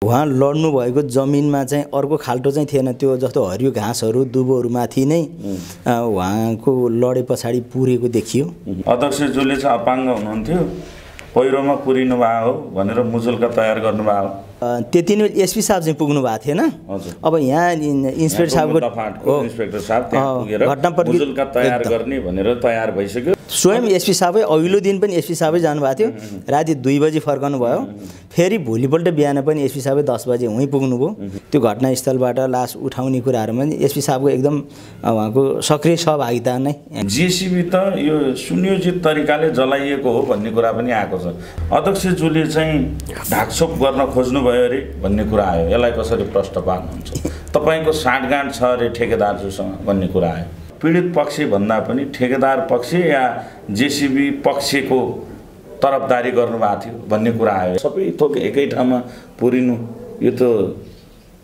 उहाँ लड्नु भएको जमिनमा चाहिँ अर्को खाल्टो चाहिँ थिएन, त्यो जस्तो हरियो घाँसहरू दुबोहरूमाथि नै उहाँको लडे पछाडि पुरेको देखियो। अध्यक्षज्यूले चाहिँ अपाङ्ग हुनुहुन्थ्यो, पहिरोमा पुरिनु भएको हो भनेर मुजुल्का तयार गर्नुभयो। त्यति नै एसपी साहब चाहिँ पुग्नु भएको थिएन। अब यहाँ इन्सपेक्टर साहबको इन्सपेक्टर साहब त्यहाँ पुगेर मुजुल्का तयार गर्ने भनेर तयार भइसक्यो। स्वयं एसपी साहबै अघिल्लो दिन पनि एसपी साहबै जानुभएको थियो, राति 2 बजी फर्कनु भयो। फेरि भोलिपल्ट बिहान पनि एसपी साहबै 10 बजे उहीँ पुग्नुभयो। त्यो घटनास्थलबाट लास उठाउने कुराहरूमा एसपी साहबको एकदम उहाँको सक्रिय सहभागिता नै। जेसीबी त यो सुनियोजित तरिकाले जलाइएको हो भन्ने कुरा पनि आएको छ। अध्यक्षज्यूले चाहिँ ढाकछोप गर्न खोज्नु भयो अरे भन्ने कुरा आयो। यसलाई कसरी प्रश्न पार्नुहुन्छ? तपाईँको साँठगाँठ छ अरे ठेकेदारज्यूसँग भन्ने कुरा आयो। पीडित पक्ष भन्दा पनि ठेकेदार पक्ष या जेसीबी पक्षको तरफदारी गर्नुभएको थियो भन्ने कुरा आयो। सबै थोक एकै ठाउँमा पुरिनु यो त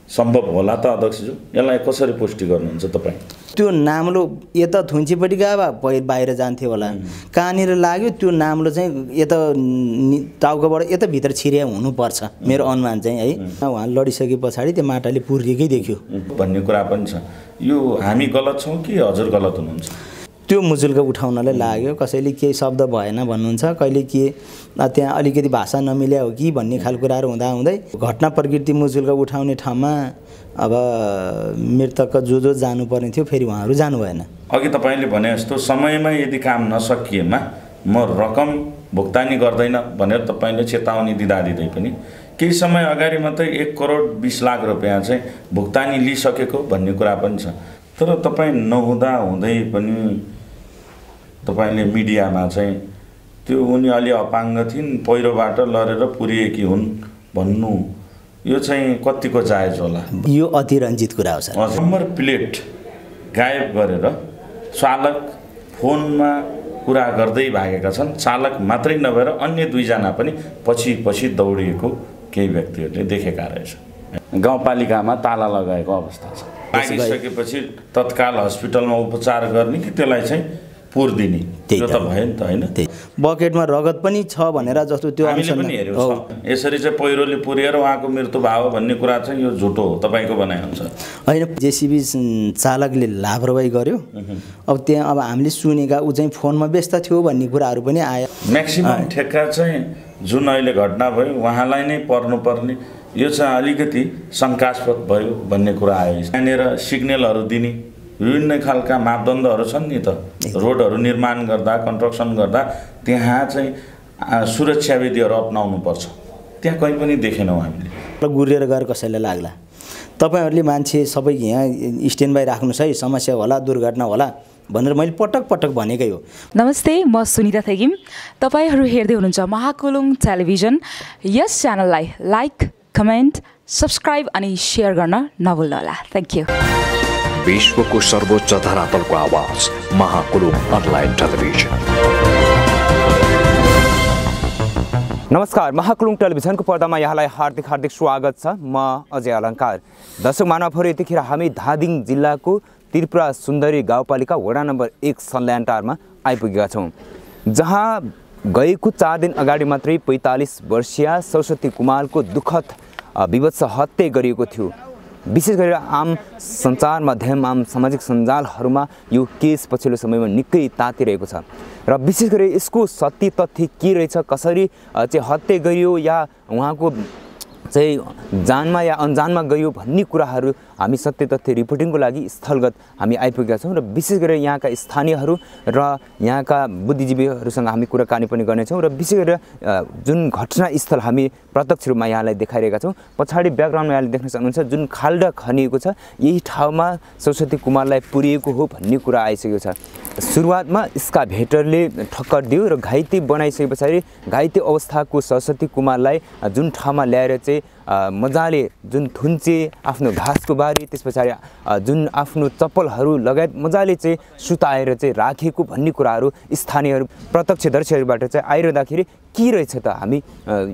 सम्भव होला त अध्यक्षज्यू? यसलाई कसरी पुष्टि गर्नुहुन्छ तपाईँ? त्यो नाम्लो यता थुन्चीपट्टि गए बाहिर जान्थ्यो होला, कहाँनिर लाग्यो त्यो नाम्लो चाहिँ यता टाउकोबाट यता भित्र छिर्या हुनुपर्छ मेरो अनुमान चाहिँ है। उहाँ लडिसके पछाडि त्यो माटाले पुरिएकै देखियो भन्ने कुरा पनि छ। यो हामी गलत छौँ कि हजुर गलत हुनुहुन्छ? त्यो मुजुल्का उठाउनलाई लाग्यो, कसैले केही शब्द भएन भन्नुहुन्छ, कहिले के त्यहाँ अलिकति भाषा नमिल्या हो कि भन्ने खालको कुराहरू हुँदाहुँदै घटना प्रकृति मुजुल्का उठाउने ठाउँमा अब मृतकका जो जानुपर्ने थियो फेरि उहाँहरू जानु भएन। अघि तपाईँले भने जस्तो समयमा यदि काम नसकिएमा म रकम भुक्तानी गर्दैन भनेर तपाईँले चेतावनी दिँदै पनि केही समय अगाडि मात्रै 1 करोड 20 लाख रुपियाँ चाहिँ भुक्तानी लिइसकेको भन्ने कुरा पनि छ। तर तपाईँ नहुँदा हुँदै पनि तपाईँले मिडियामा चाहिँ त्यो उनी अलि अपाङ्ग थिइन्, पहिरोबाट लडेर पुरिएकी हुन् भन्नु यो चाहिँ कतिको जायज होला? यो अतिरञ्जित कुरा हो सर। नम्बर प्लेट गायब गरेर चालक फोनमा कुरा गर्दै भागेका छन्। चालक मात्रै नभएर अन्य 2 जना पनि पछि दौडिएको केही व्यक्तिहरूले देखेका रहेछ। गाउँपालिकामा ताला लगाएको अवस्था छ। आइसकेपछि तत्काल हस्पिटलमा उपचार गर्ने कि त्यसलाई चाहिँ पुर्दिने? त्यो त भयो नि त हैन? बकेटमा रगत पनि छ भनेर जस्तो त्यो हामीले पनि हेर्यौं। यसरी चाहिँ पहिरोले पुरेर उहाँको मृत्यु भयो भन्ने कुरा चाहिँ यो झुटो हो, तपाईको भनाइ हुन्छ हैन? जेसीबी चालकले लापरवाही गर्यो। अब त्यहाँ अब हामीले सुनेका उ चाहिँ फोनमा व्यस्त थियो भन्ने कुराहरू पनि आयो। म्याक्सिमम ठेक्का चाहिँ जुन अहिले घटना भयो उहाँलाई नै पर्नुपर्ने, यो चाहिँ अलिकति शंकास्पद भयो भन्ने कुरा आयो। यहाँनिर सिग्नलहरू दिने विभिन्न खालका मापदण्डहरू छन् नि त। रोडहरू निर्माण गर्दा कन्स्ट्रक्सन गर्दा त्यहाँ चाहिँ सुरक्षा विधिहरू अपनाउनु पर्छ। त्यहाँ कहीँ पनि देखेनौँ हामीले। गुरेर गएर कसैलाई लाग्ला, तपाईहरुले मान्छे सबै यहाँ स्ट्यान्ड बाई राख्नुस् है, समस्या होला दुर्घटना होला भनेर मैले पटक पटक भनेकै हो। नमस्ते, म सुनिता थेगिम। तपाईहरु हेर्दै हुनुहुन्छ महाकुलुङ टेलिभिजन। यस च्यानललाई लाइक, कमेन्ट, सब्स्क्राइब अनि शेयर गर्न नभुल्नुहोला। Thank you. विश्वको सर्वोच्च धरातलको आवाज महाकुलुङ अनलाइन टेलिभिजन। नमस्कार, महाकुलुङ टेलिभिजनको पर्दामा यहाँलाई हार्दिक स्वागत छ। म अजय अलङ्कार। दर्शक मानवहरू, यतिखेर हामी धादिङ जिल्लाको त्रिपुरा सुन्दरी गाउँपालिका वडा नम्बर 1 सल्यानटारमा आइपुगेका छौँ, जहाँ गएको 4 दिन अगाडि मात्रै 45 वर्षीय सरस्वती कुमारको दुःखद विभत्स हत्या गरिएको थियो। विशेष गरेर आम सञ्चार माध्यम, आम सामाजिक सञ्जालहरूमा यो केस पछिल्लो समयमा निकै तातिरहेको छ र विशेष गरी यसको सत्य तथ्य के रहेछ, कसरी चाहिँ हत्या गरियो या उहाँको चाहिँ जानमा या अनजानमा गयो भन्ने कुराहरू हामी सत्य तथ्य रिपोर्टिङको लागि स्थलगत हामी आइपुगेका छौँ र विशेष गरेर यहाँका स्थानीयहरू र यहाँका बुद्धिजीवीहरूसँग हामी कुराकानी पनि गर्नेछौँ र विशेष गरेर जुन घटनास्थल हामी प्रत्यक्ष रूपमा यहाँलाई देखाइरहेका छौँ। पछाडि ब्याकग्राउन्डमा यहाँले देख्न सक्नुहुन्छ जुन खाल्डा खनिएको छ, यही ठाउँमा सरस्वती कुमारलाई पुरिएको हो भन्ने कुरा आइसकेको छ। सुरुवातमा एक्सकाभेटरले ठक्कर दियो र घाइते बनाइसके पछाडि घाइते अवस्थाको सरस्वती कुमारलाई जुन ठाउँमा ल्याएर चाहिँ मजाले जुन थुन्चे आफ्नो घाँसको बारी, त्यस पछाडि जुन आफ्नो चप्पलहरू लगायत मजाले चाहिँ सुताएर चाहिँ राखेको भन्ने कुराहरू स्थानीयहरू प्रत्यक्षदर्शीहरूबाट चाहिँ आइरहँदाखेरि के रहेछ त, हामी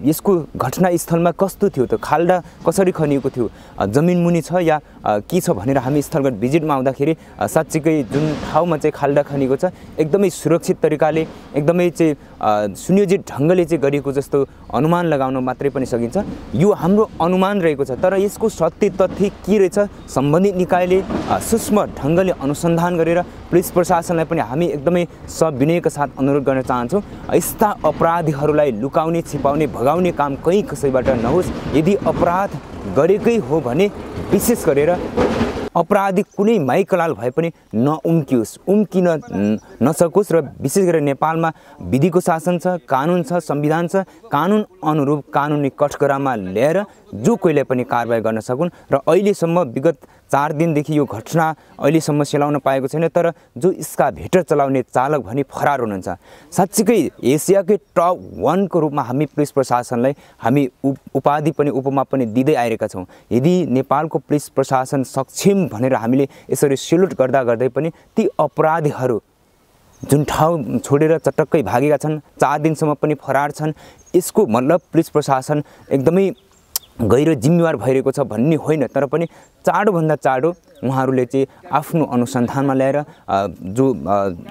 यसको घटनास्थलमा कस्तो थियो त, खाल्डा कसरी खनिएको थियो, जमिन मुनि छ या के छ भनेर हामी स्थलगत भिजिटमा आउँदाखेरि साँच्चीकै जुन ठाउँमा चाहिँ खाल्डा खनिएको छ एकदमै सुरक्षित तरिकाले, एकदमै चाहिँ सुनियोजित ढङ्गले चाहिँ गरिएको जस्तो अनुमान लगाउन मात्रै पनि सकिन्छ। यो हाम्रो अनुमान रहेको छ, तर यसको सत्य तथ्य के रहेछ सम्बन्धित निकायले सूक्ष्म ढङ्गले अनुसन्धान गरेर पुलिस प्रशासनलाई पनि हामी एकदमै सविनयका साथ अनुरोध गर्न चाहन्छौँ, यस्ता अपराधीहरूलाई लुकाउने, छिपाउने, भगाउने काम कहीँ कसैबाट नहोस्। यदि अपराध गरेकै हो भने विशेष गरेर अपराधी कुनै माइकलाल भए पनि नउम्कियोस्, उम्किन नसकोस्। र विशेष गरेर नेपालमा विधिको शासन छ, कानुन छ, संविधान छ, कानुन अनुरूप कानुनी कठघरामा ल्याएर जो कोहीलाई पनि कारबाही गर्न सकुन्। र अहिलेसम्म विगत 4 दिनदेखि यो घटना अहिलेसम्म सेलाउन पाएको छैन, तर जो इसका भेटर चलाउने चालक भने फरार हुनुहुन्छ। साँच्चीकै एसियाकै टप 1 को रूपमा हामी पुलिस प्रशासनलाई हामी उपाधि पनि उपमा पनि दिँदै आइरहेका छौँ। यदि नेपालको पुलिस प्रशासन सक्षम भनेर हामीले यसरी सेल्युट गर्दा गर्दै पनि ती अपराधीहरू जुन ठाउँ छोडेर चटक्कै भागेका छन्, 4 दिनसम्म पनि फरार छन्, यसको मतलब पुलिस प्रशासन एकदमै गैर जिम्मेवार भइरहेको छ भन्ने होइन, तर पनि चाँडोभन्दा चाँडो उहाँहरूले चाहिँ आफ्नो अनुसन्धानमा ल्याएर जो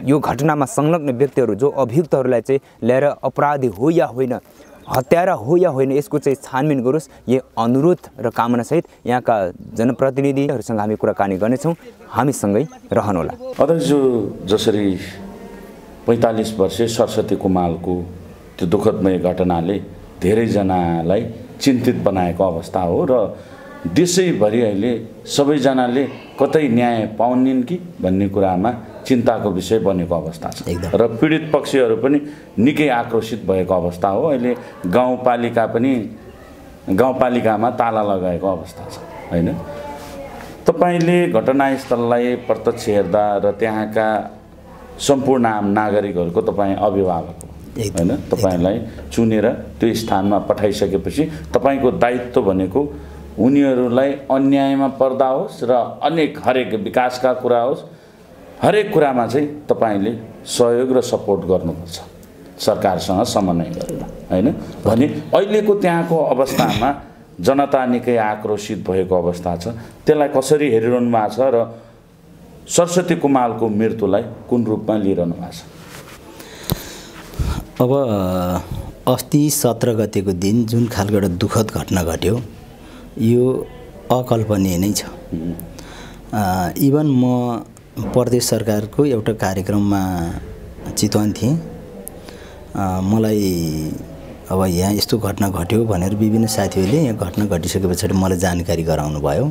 यो घटनामा संलग्न व्यक्तिहरू, जो अभियुक्तहरूलाई चाहिँ ल्याएर अपराधी हो या होइन, हत्यारा हो या होइन, यसको चाहिँ छानबिन गरोस्। यो अनुरोध र कामनासहित यहाँका जनप्रतिनिधिहरूसँग हामी कुराकानी गर्नेछौँ, हामीसँगै रहनुहोला। अध्यक्षज्यू, जसरी 45 वर्षीय सरस्वती कुमालको त्यो दुःखदमय घटनाले धेरैजनालाई चिन्तित बनाएको अवस्था हो र देशैभरि अहिले सबैजनाले कतै न्याय पाउनिन् कि भन्ने कुरामा चिन्ताको विषय बनेको अवस्था छ र पीडित पक्षहरू पनि निकै आक्रोशित भएको अवस्था हो। अहिले गाउँपालिकामा ताला लगाएको अवस्था छ हैन। तपाईले घटनास्थललाई प्रत्यक्ष हेर्दा र त्यहाँका सम्पूर्ण आम नागरिकहरूको तपाईँ अभिभावक हैन, तपाईलाई चुनेर त्यो स्थानमा पठाइसकेपछि तपाईको दायित्व भनेको उनीहरूलाई अन्यायमा पर्दा होस् र हरेक विकासका कुरा होस्, हरेक कुरामा चाहिँ तपाईले सहयोग र सपोर्ट गर्नुपर्छ सरकारसँग समन्वय गरेर हैन। भने अहिलेको त्यहाँको अवस्थामा जनता निकै आक्रोशित भएको अवस्था छ, त्यसलाई कसरी हेरिरहनु भएको छ र सरस्वती कुमालको मृत्युलाई कुन रूपमा लिइरहनु भएको छ? अब अस्ति 17 गतेको दिन जुन खालको एउटा दुःखद घटना घट्यो, यो अकल्पनीय नै छ। इभन म प्रदेश सरकारको एउटा कार्यक्रममा चितवन थिएँ। मलाई अब यहाँ यस्तो घटना घट्यो भनेर विभिन्न साथीहरूले यहाँ घटना घटिसके पछाडि मलाई जानकारी गराउनु भयो।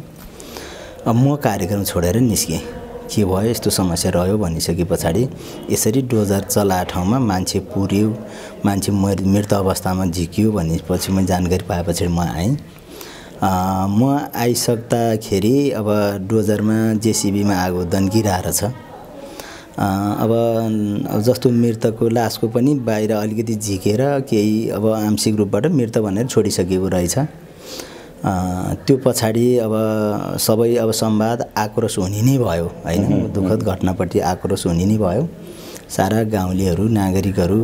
अब म कार्यक्रम छोडेर निस्केँ, के भयो यस्तो समस्या रह्यो भनिसके पछाडि यसरी डोजर चलाए ठाउँमा मान्छे पुर्यो, मान्छे मृत अवस्थामा झिकियो भनेपछि म जानकारी पाएपछि म आएँ। म आइसक्दाखेरि अब डोजरमा जेसिबीमा आगो दन्किरहेको छ। अब जस्तो मृतकको लासको पनि बाहिर अलिकति झिकेर केही अब आंशिक रूपबाट मृत भनेर छोडिसकेको रहेछ। त्यो पछाडि अब सबै अब संवाद आक्रोश हुने नै भयो हैन। दुःखद घटनाप्रति आक्रोश हुने नै भयो। सारा गाउँलेहरू, नागरिकहरू,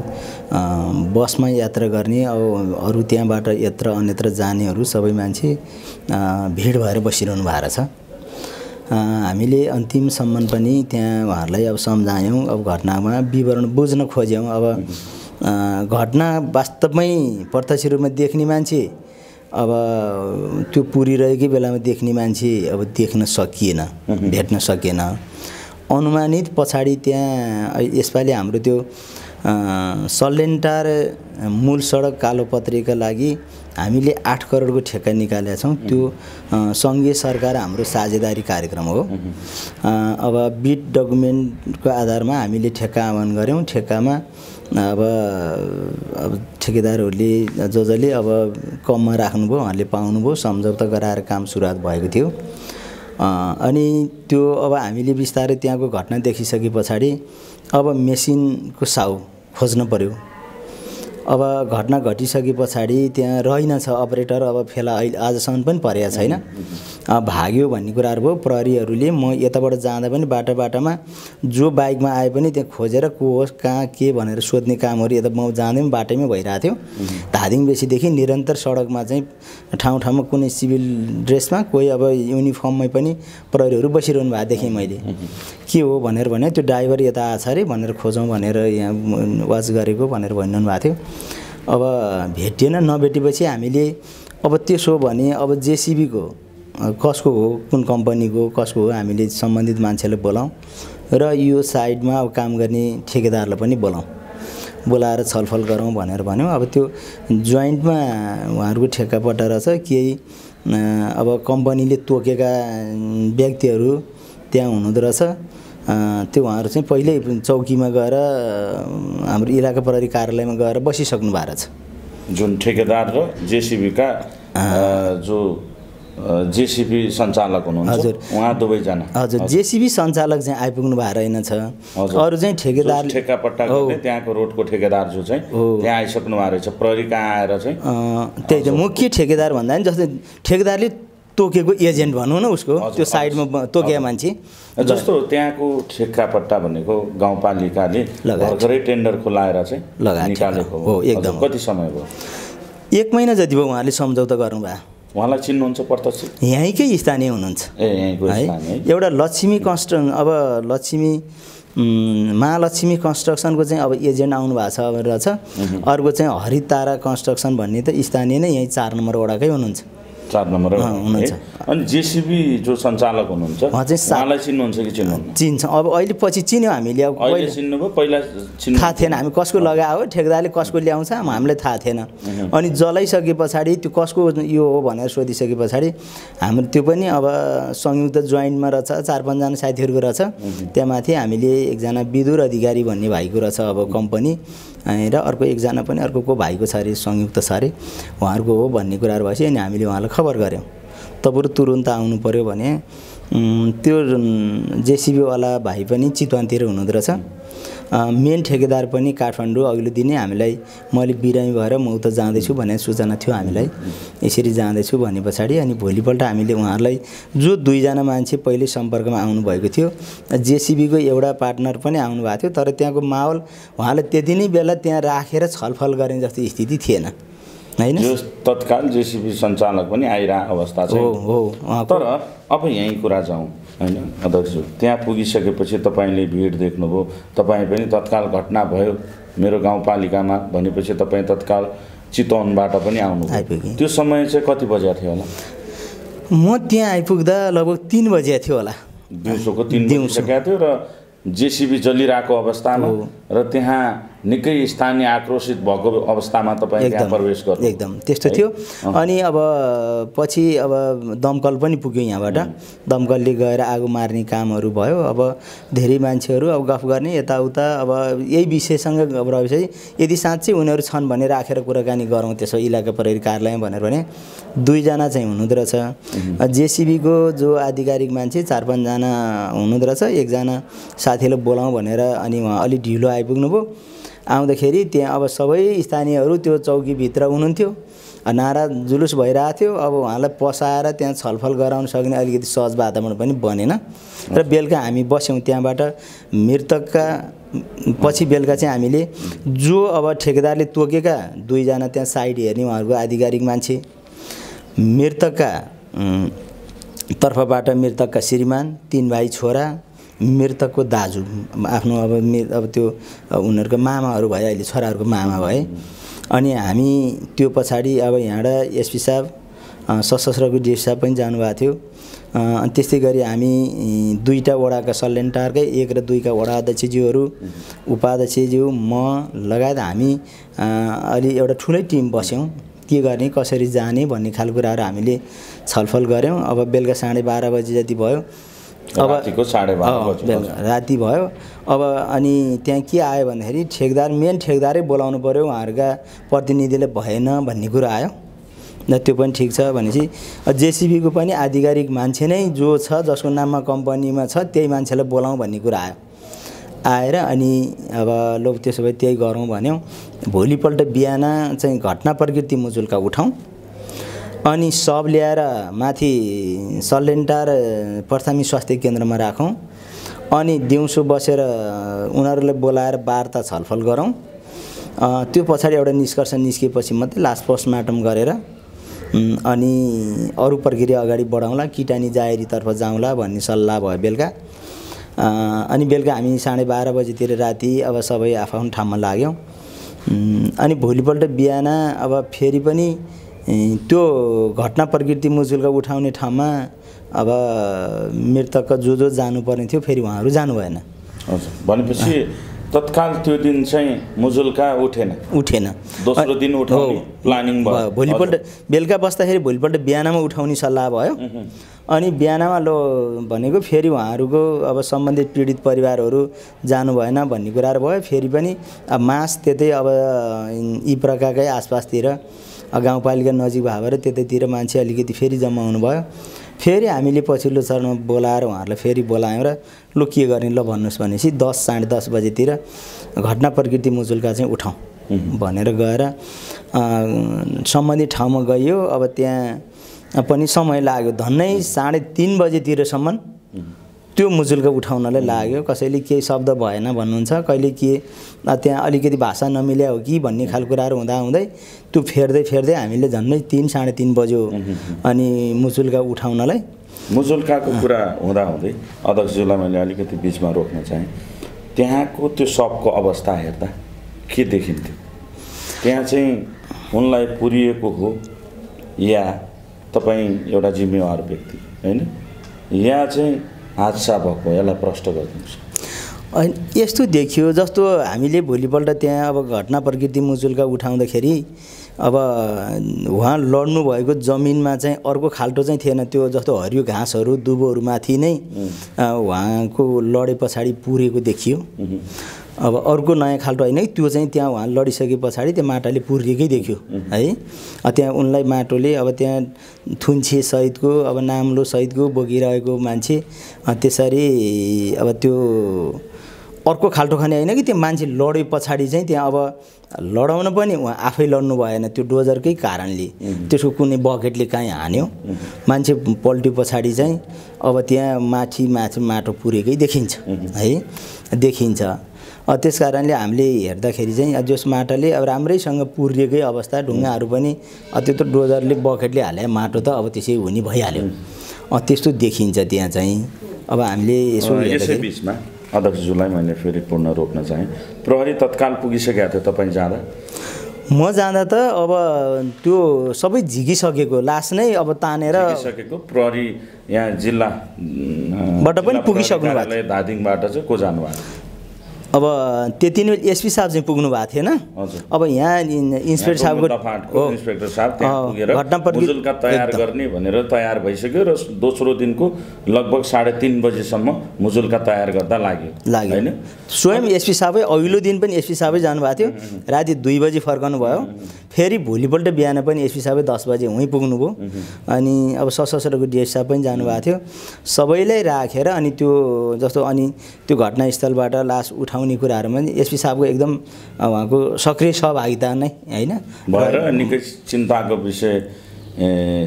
बसमा यात्रा गर्ने अब अरू त्यहाँबाट यत्र अन्यत्र जानेहरू सबै मान्छे भिड भएर बसिरहनु भएको छ। हामीले अन्तिमसम्म पनि त्यहाँ उहाँहरूलाई अब सम्झायौँ, अब घटनामा विवरण बुझ्न खोज्यौँ। अब घटना वास्तवमै प्रत्यक्ष रूपमा देख्ने मान्छे, अब त्यो पुरिरहेकै बेलामा देख्ने मान्छे अब देख्न सकिएन, भेट्न सकिएन। अनुमानित पछाडि त्यहाँ यसपालि हाम्रो त्यो सल्यानटार मूल सडक कालोपत्रेका लागि हामीले 8 करोडको ठेक्का निकालेका छौँ। त्यो सङ्घीय सरकार हाम्रो साझेदारी कार्यक्रम हो। अब बिट डकुमेन्टको आधारमा हामीले ठेक्का आह्वान गऱ्यौँ। ठेक्कामा अब ठेकेदारहरूले जसले अब कममा राख्नुभयो उहाँहरूले पाउनुभयो, सम्झौता गराएर काम सुरुवात भएको थियो। अनि त्यो अब हामीले बिस्तारै त्यहाँको घटना देखिसके पछाडि अब मेसिनको साउ खोज्न पर्यो। अब घटना घटिसके पछाडि त्यहाँ रहेनछ अपरेटर, अब फेला अहिले आजसम्म पनि परेको छैन, भाग्यो भन्ने कुराहरू भयो। प्रहरीहरूले म यताबाट जाँदा पनि बाटामा जो बाइकमा आए पनि त्यहाँ खोजेर को होस् कहाँ के भनेर सोध्ने कामहरू यता म जाँदै पनि बाटैमै भइरहेको थियो। धादिङ बेसीदेखि निरन्तर सडकमा चाहिँ ठाउँ ठाउँमा कुनै सिभिल ड्रेसमा, कोही अब युनिफर्ममै पनि प्रहरीहरू बसिरहनु भएको देखेँ मैले। के हो भनेर भने त्यो ड्राइभर यता आछ अरे भनेर खोजौँ भनेर यहाँ वाच गरेको भनेर भनिरहनु भएको थियो। अब भेटिएन, नभेटेपछि हामीले अब त्यसो भने अब जेसिबीको कसको हो, कुन कम्पनीको कसको हो, हामीले सम्बन्धित मान्छेलाई बोलाउँ र यो साइडमा अब काम गर्ने ठेकेदारलाई पनि बोलाएर छलफल गरौँ भनेर भन्यौँ। अब त्यो जोइन्टमा उहाँहरूको ठेक्कापट्टा रहेछ, केही अब कम्पनीले तोकेका व्यक्तिहरू त्यहाँ हुनुहुँदो रहेछ। त्यो उहाँहरू चाहिँ पहिल्यै चौकीमा गएर हाम्रो इलाका प्रहरी कार्यालयमा गएर बसिसक्नु भएको रहेछ। जुन ठेकेदार र जेसिबीका जो जेसिबी सञ्चालक हुनुहुन्छ, हजुर, उहाँ दुवैजना। हजुर, जेसिबी सञ्चालक चाहिँ आइपुग्नु भएको रहेनछ। अरू चाहिँ ठेकेदार ठेक्कापट्टा गर्ने त्यहाँको रोडको ठेकेदार जो चाहिँ त्यहाँ आइसक्नु भएको रहेछ। प्रहरी कहाँ आएर चाहिँ त्यही त मुख्य ठेकेदार भन्दा नि जस्तै ठेकेदारले तोकेको एजेन्ट भनौँ न, उसको त्यो साइडमा तोकेका मान्छे। जस्तो त्यहाँको ठेक्कापट्टा भनेको गाउँपालिकाले भर्खरै टेन्डर खोलाएर चाहिँ निकालेको हो। एकदम। कति समय भयो? 1 महिना जति भयो उहाँले सम्झौता गर्नुभयो। उहाँलाई चिन्नुहुन्छ प्रत्यक्ष? यहीँकै स्थानीय हुनुहुन्छ। यहीँको स्थानीय। एउटा लक्ष्मी अब लक्ष्मी महालक्ष्मी कन्स्ट्रक्सनको चाहिँ अब एजेन्ट आउनु भएको छ रहेछ। अर्को चाहिँ हरितारा कन्स्ट्रक्सन भन्ने त स्थानीय नै यहीँ 4 नम्बर वडाकै हुनुहुन्छ। 4 नम्बर हुनुहुन्छ। अनि जेसिबी जो सञ्चालक हुनुहुन्छ उहाँलाई चिन्नुहुन्छ कि चिन्नुहुन्न? चिन्छ। अब अहिले पछि चिन्यौँ हामीले। अब अहिले चिन्नुभयो, पहिला चिन्नु थाहा थिएन। हामी कसको लगायो, ठेकेदारले कसको ल्याउँछ हामीलाई थाहा थिएन। अनि जलाइसके पछाडि त्यो कसको यो हो भनेर सोधिसके पछाडि हाम्रो त्यो पनि अब संयुक्त जोइन्टमा रहेछ, 4-5 जना साथीहरूको रहेछ। त्यहाँ माथि हामीले एकजना विदुर अधिकारी भन्ने भाइको रहेछ अब कम्पनी, र अर्को एकजना पनि अर्को को भाइको छ अरे, संयुक्त छ अरे, उहाँहरूको हो भन्ने कुराहरू भएपछि अनि हामीले उहाँलाई खबर गऱ्यौँ। त बरु तुरुन्त आउनु पऱ्यो भने त्यो जेसिबीवाला भाइ पनि चितवनतिर हुनुहुँदो रहेछ। मेन ठेकेदार पनि काठमाडौँ। अघिल्लो दिनै हामीलाई मैले बिरामी भएर म उता जाँदैछु भन्ने सूचना थियो हामीलाई, यसरी जाँदैछु भने पछाडि अनि भोलिपल्ट हामीले उहाँहरूलाई जो 2 जना मान्छे पहिले सम्पर्कमा आउनुभएको थियो, जेसिबीको एउटा पार्टनर पनि आउनुभएको थियो, तर त्यहाँको माहौल उहाँले त्यति नै बेला त्यहाँ राखेर छलफल गर्ने जस्तो स्थिति थिएन हैन। जो तत्काल जेसिबी सञ्चालक पनि आइरहेको अवस्था छ। तर अब यही कुरा जाउँ हैन अध्यक्ष, त्यहाँ पुगिसकेपछि तपाईँले भिड देख्नुभयो, तपाईँ पनि तत्काल घटना भयो मेरो गाउँपालिकामा भनेपछि तपाईँ तत्काल चितवनबाट पनि आउनुभयो। त्यो समय चाहिँ कति बजे थियो होला? म त्यहाँ आइपुग्दा लगभग 3 बजे थियो होला। दिउँसोको 3 बजे सकेको थियो र जेसिबी जलिरहेको अवस्थामा र त्यहाँ निकै स्थानीय आक्रोशित भएको अवस्थामा तपाईँ त्यहाँ प्रवेश गर्नु। एकदम त्यस्तो थियो। अनि अब पछि अब दमकल पनि पुग्यो यहाँबाट। दमकलले गएर आगो मार्ने कामहरू भयो। अब धेरै मान्छेहरू अब गफ गर्ने यताउता अब यही विषयसँग अब रहेपछि यदि साँच्चै उनीहरू छन् भने राखेर कुराकानी गरौँ त्यसो इलाका प्रहरी कार्यालयमा भनेर भने 2 जना चाहिँ हुनुहुँदो रहेछ। जेसिबीको जो आधिकारिक मान्छे 4-5 जना हुनुहुँदो रहेछ। एकजना साथीलाई बोलाउँ भनेर अनि उहाँ अलि ढिलो आइपुग्नुभयो। आउँदाखेरि त्यहाँ अब सबै स्थानीयहरू त्यो चौकीभित्र हुनुहुन्थ्यो। नारा जुलुस भइरहेको थियो। अब उहाँलाई पसाएर त्यहाँ छलफल गराउन सक्ने अलिकति सहज वातावरण पनि बनेन र बेलुका हामी बस्यौँ त्यहाँबाट। मृतकका पछि बेलुका चाहिँ हामीले जो अब ठेकेदारले तोकेका 2 जना त्यहाँ साइड हेर्ने उहाँहरूको आधिकारिक मान्छे, मृतकका तर्फबाट मृतकका श्रीमान, 3 भाइ छोरा, मृतकको दाजु आफ्नो अब त्यो उनीहरूको मामाहरू भए, अहिले छोराहरूको मामा भए। अनि हामी त्यो पछाडि अब यहाँबाट एसपी साहब, सशस्त्रको डिएसपी साहब पनि जानुभएको थियो। अनि त्यस्तै गरी हामी 2टा वडाका सल्यानटारकै 1 र 2 का वडा अध्यक्षज्यूहरू, उपाध्यक्षज्यू, म लगायत हामी अलि एउटा ठुलै टिम बस्यौँ। के गर्ने, कसरी जाने भन्ने खालको कुराहरू हामीले छलफल गऱ्यौँ। अब बेलुका 12:30 बजे जति भयो। अब रातिको 12:30 बजे राति भयो। अब अनि त्यहाँ के आयो भन्दाखेरि मेन ठेकेदारै बोलाउनु पर्यो, उहाँहरूका प्रतिनिधिले भएन भन्ने कुरा आयो। र त्यो पनि ठिक छ भनेपछि जेसिबीको पनि आधिकारिक मान्छे नै जो छ, जसको नाममा कम्पनीमा छ, त्यही मान्छेलाई बोलाउँ भन्ने कुरा आएर अनि अब लो त्यसो भए त्यही गरौँ भन्यौँ। भोलिपल्ट बिहान चाहिँ घटना प्रकृति मुजुल्का उठाउँ अनि सब ल्याएर माथि सल्यानटार प्राथमिक स्वास्थ्य केन्द्रमा राखौँ। अनि दिउँसो बसेर उनीहरूलाई बोलाएर वार्ता छलफल गरौँ। त्यो पछाडि एउटा निष्कर्ष निस्किएपछि मात्रै लास्ट पोस्टमार्टम गरेर अनि अरू प्रक्रिया अगाडि बढाउँला, किटानी जाहेरीतर्फ जाउँला भन्ने सल्लाह भयो बेलुका। अनि बेलुका हामी 12:30 बजेतिर राति अब सबै आफ्नो ठाउँमा लाग्यौँ। अनि भोलिपल्ट बिहान अब फेरि पनि त्यो घटना प्रकृति मुजुल्का उठाउने ठाउँमा अब मृतकका जो जानुपर्ने थियो फेरि उहाँहरू जानु भएन। हजुर, भनेपछि तत्काल त्यो दिन चाहिँ मुजुल्का उठेन। दोस्रो दिन उठाउने प्लानिङ भयो। भोलिपल्ट बेलुका बस्दाखेरि भोलिपल्ट बिहानमा उठाउने सल्लाह भयो। अनि बिहानमा भनेको फेरि उहाँहरूको अब सम्बन्धित पीडित परिवारहरू जानु भएन भन्ने कुराहरू भयो। फेरि पनि अब मास त्यतै अब यी प्रकारकै आसपासतिर गाउँपालिका नजिक भएर त्यतैतिर मान्छे अलिकति फेरि जम्मा हुनुभयो। फेरि हामीले पछिल्लो चरणमा बोलाएर उहाँहरूलाई फेरि बोलायौँ र लु के गर्ने ल भन्नुहोस् भनेपछि 10 साढे 10 बजेतिर घटना प्रकृति मुजुल्का चाहिँ उठाउँ भनेर गएर सम्बन्धित ठाउँमा गइयो। अब त्यहाँ पनि समय लाग्यो, धन्नै 3:30 बजेतिरसम्म त्यो मुजुल्का उठाउनलाई लाग्यो। कसैले केही शब्द भएन भन्नुहुन्छ, कहिले के त्यहाँ अलिकति भाषा नमिल्या हो कि भन्ने खालको कुराहरू हुँदै त्यो फेर्दै हामीले झन्डै 3 साढे 3 बज्यो अनि मुजुल्का उठाउनलाई। मुजुल्काको कुरा हुँदै अध्यक्षज्यूलाई मैले अलिकति बिचमा रोक्न चाहेँ। त्यहाँको त्यो सबको अवस्था हेर्दा के देखिन्थ्यो? त्यहाँ चाहिँ उनलाई पुरिएको हो या तपाईँ एउटा जिम्मेवार व्यक्ति हैन, या चाहिँ हादसा भएको, यसलाई प्रश्न गरिदिनुहोस्। अनि यस्तो देखियो जस्तो हामीले भोलिपल्ट त्यहाँ अब घटना प्रकृति मुजुल्का उठाउँदाखेरि अब उहाँ लड्नु भएको जमिनमा चाहिँ अर्को खाल्टो चाहिँ थिएन। त्यो जस्तो हरियो घाँसहरू दुबोहरू माथि नै उहाँको लडे पछाडि पुरेको देखियो। अब अर्को नयाँ खाल्टो होइन, त्यो चाहिँ त्यहाँ उहाँ लडिसके पछाडि त्यो माटाले पुरिएकै देखियो है। त्यहाँ उनलाई माटोले अब त्यहाँ थुन्छे सहितको अब नाम्लो सहितको बोकिरहेको मान्छे त्यसरी अब त्यो अर्को खाल्टो खाने होइन कि त्यो मान्छे लडे पछाडि चाहिँ त्यहाँ अब लडाउन पनि उहाँ आफै लड्नु भएन, त्यो डोजरकै कारणले त्यसको कुनै बकेटले काहीँ हान्यो, मान्छे पल्ट्यो पछाडि चाहिँ अब त्यहाँ माथि माटो पुरेकै देखिन्छ है, देखिन्छ। त्यस कारणले हामीले हेर्दाखेरि चाहिँ जस माटाले अब राम्रैसँग पुरिएकै अवस्था, ढुङ्गाहरू पनि त्यो त डोजरले बकेटले हाले माटो त अब त्यसै हुने भइहाल्यो, त्यस्तो देखिन्छ त्यहाँ चाहिँ। अब हामीले यसै बिचमा अध्यक्षज्यूलाई मैले फेरि पूर्ण रोक्न चाहेँ। प्रहरी तत्काल पुगिसकेको थियो तपाईँ जाँदा? म जाँदा त अब त्यो सबै झिकिसकेको, लास नै अब तानेर झिकिसकेको। प्रहरी यहाँ जिल्लाबाट पनि पुगिसक्नु भएको थियो। धादिङबाट चाहिँ को जानु भएको? अब त्यति नै एसपी साहब चाहिँ पुग्नु भएको थिएन। अब यहाँ इन्सपेक्टर साहबको इन्सपेक्टर साहब त्यहाँ पुगेर मुजुल्का तयार गर्ने भनेर तयार भइसक्यो र दोस्रो दिनको लगभग 3:30 बजेसम्म मुजुल्का तयार गर्दा लाग्यो हैन। स्वयं एसपी साहबै अघिल्लो दिन पनि एसपी साहबै जानुभएको थियो, राति 2 बजे फर्कनु भयो। फेरि भोलिपल्ट बिहान पनि एसपी साहबै 10 बजे उहीँ पुग्नुभयो। अनि अब सशस्त्रको डिएस साहब पनि जानुभएको थियो। सबैलाई राखेर अनि त्यो जस्तो अनि त्यो घटनास्थलबाट लास उठाउने कुराहरूमा एसपी साहबको एकदम उहाँको सक्रिय सहभागिता नै हैन भएर निकै चिन्ताको विषय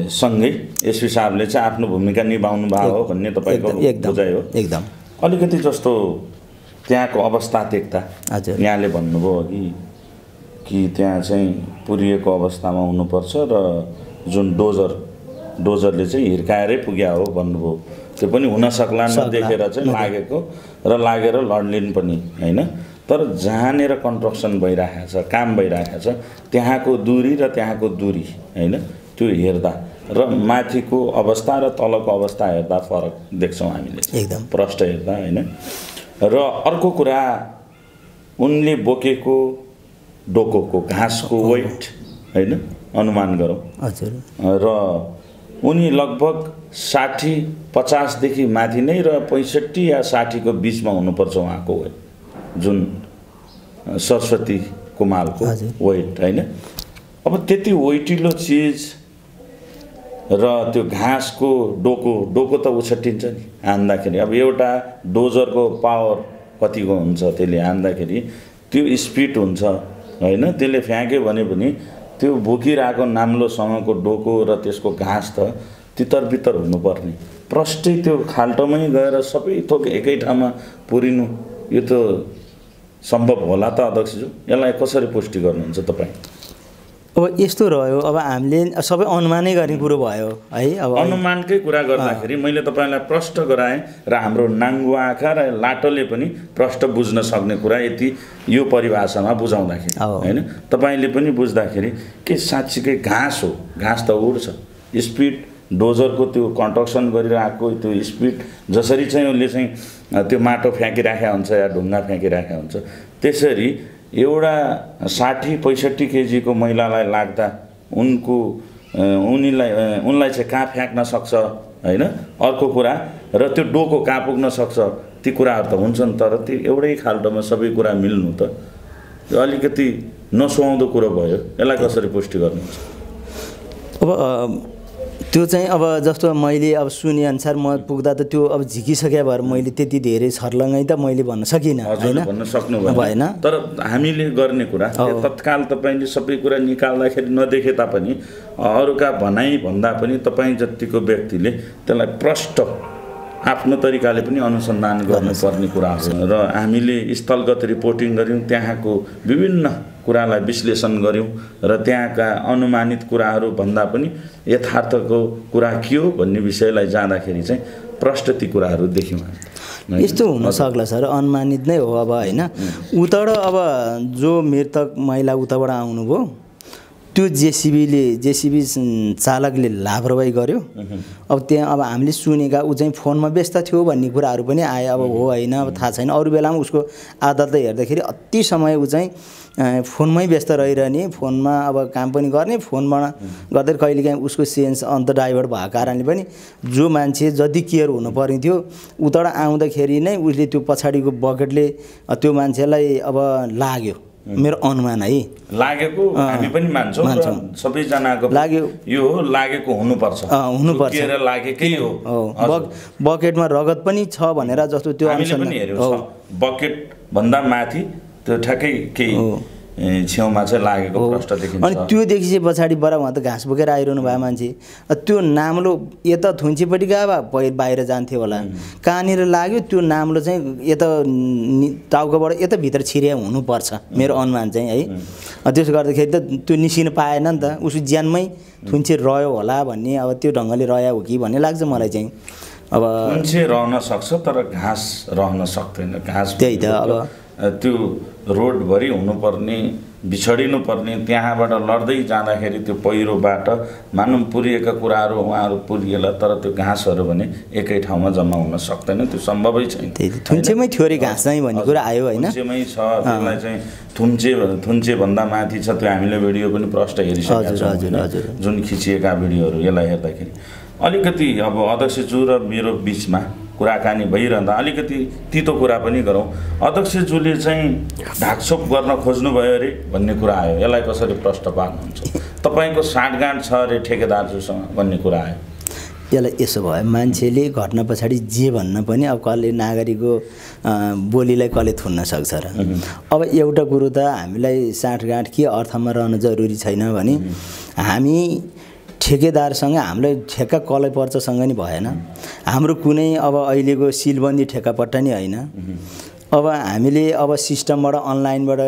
सँगै एसपी साहबले चाहिँ आफ्नो भूमिका निभाउनु भएको हो भन्ने तपाईँको बुझाइ हो? एकदम। अलिकति जस्तो त्यहाँको अवस्था देख्दा यहाँले भन्नुभयो कि त्यहाँ चाहिँ पुरिएको अवस्थामा हुनुपर्छ र जुन डोजरले चाहिँ हिर्काएरै पुग्या हो भन्नुभयो। त्यो पनि हुन सक्ला नदेखेर चाहिँ लागेको र लागेर लड्लिन् पनि हैन। तर जहाँनेर कन्स्ट्रक्सन भइरहेको छ, काम भइरहेको छ, त्यहाँको दूरी र त्यहाँको दूरी हैन, त्यो हेर्दा र माथिको अवस्था र तलको अवस्था हेर्दा फरक देख्छौँ हामीले एकदम प्रष्ट हेर्दा हैन। र अर्को कुरा, उनले बोकेको डोकोको घाँसको वेट हैन अनुमान गरौँ हजुर, र उनी लगभग 60-50 देखि माथि नै र 65 या 60 को बिचमा हुनुपर्छ उहाँको वेट, जुन सरस्वती कुमालको वेट हैन। अब त्यति वेटिलो चिज र त्यो घाँसको डोको त उछटिन्छ नि हान्दाखेरि। अब एउटा डोजरको पावर कतिको हुन्छ, त्यसले हान्दाखेरि त्यो स्पिड हुन्छ हैन। त्यसले फ्याँक्यो भने पनि त्यो बोकिरहेको नाम्लोसँगको डोको र त्यसको घाँस त तितर हुनुपर्ने, प्रष्टै त्यो खाल्टोमै गएर सबै थोक एकै ठाउँमा पुरिनु, यो त सम्भव होला त अध्यक्षज्यू? यसलाई कसरी पुष्टि गर्नुहुन्छ तपाईँ? अब यस्तो रह्यो अब हामीले सबै अनुमानै गर्ने कुरो भयो है अब अनुमानकै कुरा गर्दाखेरि मैले तपाईँलाई प्रष्ट गराएँ र हाम्रो नाङ्गो आँखा र लाटोले पनि प्रष्ट बुझ्न सक्ने कुरा यति यो परिभाषामा बुझाउँदाखेरि होइन तपाईँले पनि बुझ्दाखेरि के साँच्चीकै घाँस हो घाँस त उड्छ स्पिड डोजरको त्यो कन्स्ट्रक्सन गरिरहेको त्यो स्पिड जसरी चाहिँ उसले चाहिँ त्यो माटो फ्याँकिराखेका हुन्छ या ढुङ्गा फ्याँकिराखेका हुन्छ त्यसरी एउटा 60-65 केजीको महिलालाई लाग्दा उनलाई चाहिँ कहाँ फ्याँक्न सक्छ होइन अर्को कुरा र त्यो डोको कहाँ पुग्न सक्छ ती कुराहरू त हुन्छन् तर त्यो एउटै खाल्टोमा सबै कुरा मिल्नु त त्यो अलिकति नसुहाउँदो कुरो भयो यसलाई कसरी पुष्टि गर्नुहुन्छ अब त्यो चाहिँ अब जस्तो मैले अब सुनेअनुसार म पुग्दा त त्यो अब झिकिसके भएर मैले त्यति धेरै छर्लङ्गै त मैले भन्न सकिनँ होइन भन्न सक्नु भएन तर हामीले गर्ने कुरा तत्काल तपाईँले सबै कुरा निकाल्दाखेरि नदेखे तापनि अरूका भनाइ भन्दा पनि तपाईँ जतिको व्यक्तिले त्यसलाई प्रष्ट आफ्नो तरिकाले पनि अनुसन्धान गर्नुपर्ने कुरा हो र हामीले स्थलगत रिपोर्टिङ गऱ्यौँ त्यहाँको विभिन्न कुरालाई विश्लेषण गऱ्यौँ र त्यहाँका अनुमानित कुराहरू भन्दा पनि यथार्थको कुरा के हो भन्ने विषयलाई जाँदाखेरि चाहिँ प्रष्ट ती कुराहरू देख्यौँ यस्तो हुन सक्ला सर अनुमानित नै हो अब होइन उताबाट अब जो मृतक महिला उताबाट आउनुभयो त्यो जेसीबी चालकले लापरवाही गर्यो अब त्यहाँ अब हामीले सुनेका ऊ चाहिँ फोनमा व्यस्त थियो भन्ने कुराहरू पनि आयो अब हो होइन अब थाहा छैन अरू बेलामा उसको आदत हेर्दाखेरि अति समय ऊ चाहिँ फोनमै व्यस्त रहिरहने फोनमा अब काम पनि गर्ने फोनबाट गर्दै कहिलेकाहीँ उसको सेन्स अन्त डाइभर्ट भएको कारणले पनि जो मान्छे जति केयर हुनुपर्ने थियो उताबाट आउँदाखेरि नै उसले त्यो पछाडिको बकेटले त्यो मान्छेलाई अब लाग्यो मेरो अनुमान है लागेको हामी पनि मान्छौँ सबैजनाको लाग्यो यो लागेको हुनुपर्छ लागेकै हो बकेटमा रगत पनि छ भनेर जस्तो त्यो हामीले पनि हेर्यौँ बकेट भन्दा माथि त्यो ठ्याक्कै केही छेउमा चाहिँ लागेको प्रष्ट देखिन्छ अनि त्यो देखिसके पछाडि बरा उहाँ त घाँस बोकेर आइरहनु भयो मान्छे त्यो नाम्लो यता थुन्चेपट्टि गयो भए बाहिर जान्थ्यो होला कहाँनिर लाग्यो त्यो नाम्लो चाहिँ यता टाउकोबाट यता भित्र छिर्या हुनुपर्छ मेरो अनुमान चाहिँ है त्यसो गर्दाखेरि त त्यो निस्किन पाएन नि त उसको ज्यानमै थुन्चे रह्यो होला भन्ने अब त्यो ढङ्गले रह्यो हो कि भन्ने लाग्छ मलाई चाहिँ अब थुन्चे रहन सक्छ तर घाँस रहन सक्दैन घाँस त्यही त अब त्यो रोडभरि हुनुपर्ने बिछडिनुपर्ने त्यहाँबाट लड्दै जाँदाखेरि त्यो पहिरोबाट मानव पुरिएका कुराहरू उहाँहरू पुरिएला तर त्यो घाँसहरू भने एकै ठाउँमा जम्मा हुन सक्दैन त्यो सम्भवै छैन थुन्चेमै थियो अरे घाँस चाहिँ भन्ने कुरा आयो होइन थुन्चेमै छ त्यसलाई चाहिँ थुन्चे भन्दा माथि छ त्यो हामीले भिडियो पनि प्रष्ट हेरिसकेका छौँ जुन खिचिएका भिडियोहरू यसलाई हेर्दाखेरि अलिकति अब अध्यक्षज्यू र मेरो बिचमा कुराकानी भइरहँदा अलिकति तितो कुरा पनि गरौँ अध्यक्षज्यूले चाहिँ ढाकछोप गर्न खोज्नुभयो अरे भन्ने कुरा आयो यसलाई कसरी प्रष्ट पार्नुहुन्छ तपाईँको साँठगाँठ छ अरे ठेकेदारज्यूसँग भन्ने कुरा आयो यसलाई यसो भयो मान्छेले घटना पछाडि जे भन्न पनि अब कसले नागरिकको बोलीलाई कसले थुन्न सक्छ र अब एउटा कुरो त हामीलाई साँठगाँठ के अर्थमा रहन जरुरी छैन भने हामी ठेकेदारसँग हामीलाई ठेक्का कसलाई पर्छसँग नि भएन हाम्रो कुनै अब अहिलेको सिलबन्दी ठेक्कापट्टा नि होइन अब हामीले अब सिस्टमबाट अनलाइनबाट